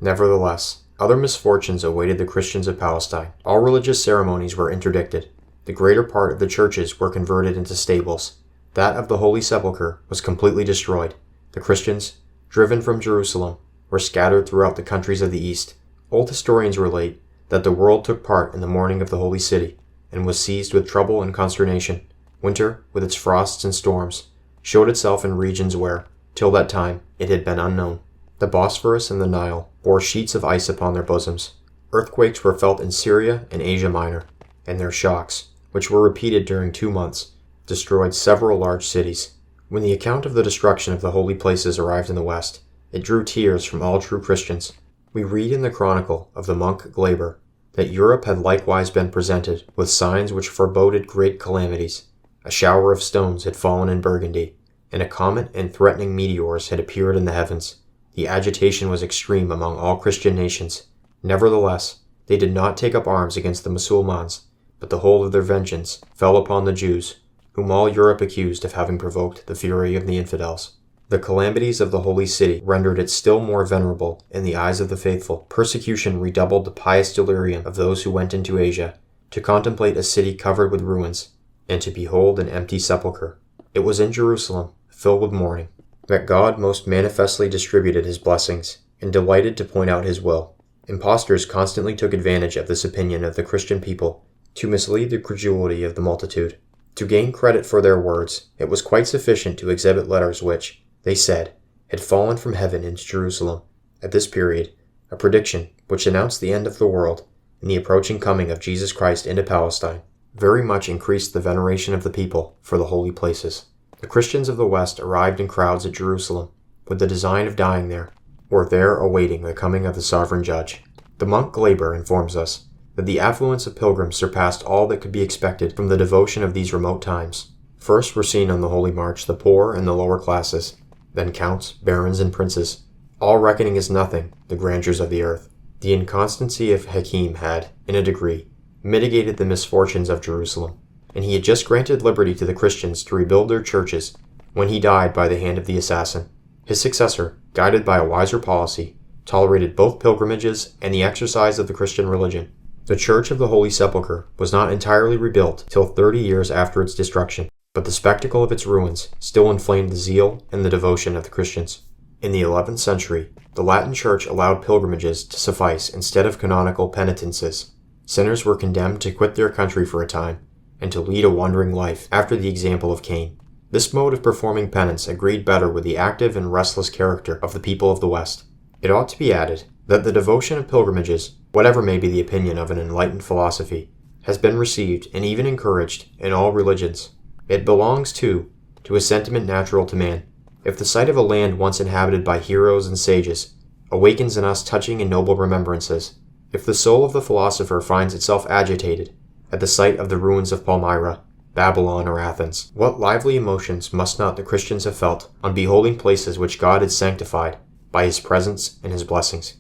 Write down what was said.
Nevertheless, other misfortunes awaited the Christians of Palestine. All religious ceremonies were interdicted. The greater part of the churches were converted into stables. That of the Holy Sepulchre was completely destroyed. The Christians, driven from Jerusalem, were scattered throughout the countries of the East. Old historians relate that the world took part in the mourning of the Holy City, and was seized with trouble and consternation. Winter, with its frosts and storms, showed itself in regions where, till that time, it had been unknown. The Bosphorus and the Nile bore sheets of ice upon their bosoms. Earthquakes were felt in Syria and Asia Minor, and their shocks, which were repeated during 2 months, destroyed several large cities. When the account of the destruction of the holy places arrived in the West, it drew tears from all true Christians. We read in the chronicle of the monk Glaber that Europe had likewise been presented with signs which foreboded great calamities. A shower of stones had fallen in Burgundy, and a comet and threatening meteors had appeared in the heavens. The agitation was extreme among all Christian nations. Nevertheless, they did not take up arms against the Mussulmans, but the whole of their vengeance fell upon the Jews, whom all Europe accused of having provoked the fury of the infidels. The calamities of the holy city rendered it still more venerable in the eyes of the faithful. Persecution redoubled the pious delirium of those who went into Asia, to contemplate a city covered with ruins, and to behold an empty sepulchre. It was in Jerusalem, filled with mourning, that God most manifestly distributed his blessings, and delighted to point out his will. Impostors constantly took advantage of this opinion of the Christian people to mislead the credulity of the multitude. To gain credit for their words, it was quite sufficient to exhibit letters which, they said, had fallen from heaven into Jerusalem. At this period, a prediction which announced the end of the world and the approaching coming of Jesus Christ into Palestine very much increased the veneration of the people for the holy places. The Christians of the West arrived in crowds at Jerusalem with the design of dying there, or there awaiting the coming of the sovereign judge. The monk Glaber informs us that the affluence of pilgrims surpassed all that could be expected from the devotion of these remote times. First were seen on the Holy March the poor and the lower classes, then counts, barons, and princes, all reckoning as nothing the grandeurs of the earth. The inconstancy of Hakim had, in a degree, mitigated the misfortunes of Jerusalem, and he had just granted liberty to the Christians to rebuild their churches when he died by the hand of the assassin. His successor, guided by a wiser policy, tolerated both pilgrimages and the exercise of the Christian religion. The Church of the Holy Sepulchre was not entirely rebuilt till 30 years after its destruction, but the spectacle of its ruins still inflamed the zeal and the devotion of the Christians. In the 11th century, the Latin Church allowed pilgrimages to suffice instead of canonical penitences. Sinners were condemned to quit their country for a time, and to lead a wandering life after the example of Cain. This mode of performing penance agreed better with the active and restless character of the people of the West. It ought to be added that the devotion of pilgrimages, whatever may be the opinion of an enlightened philosophy, has been received and even encouraged in all religions. It belongs, too, to a sentiment natural to man. If the sight of a land once inhabited by heroes and sages awakens in us touching and noble remembrances, if the soul of the philosopher finds itself agitated at the sight of the ruins of Palmyra, Babylon, or Athens, what lively emotions must not the Christians have felt on beholding places which God had sanctified by his presence and his blessings?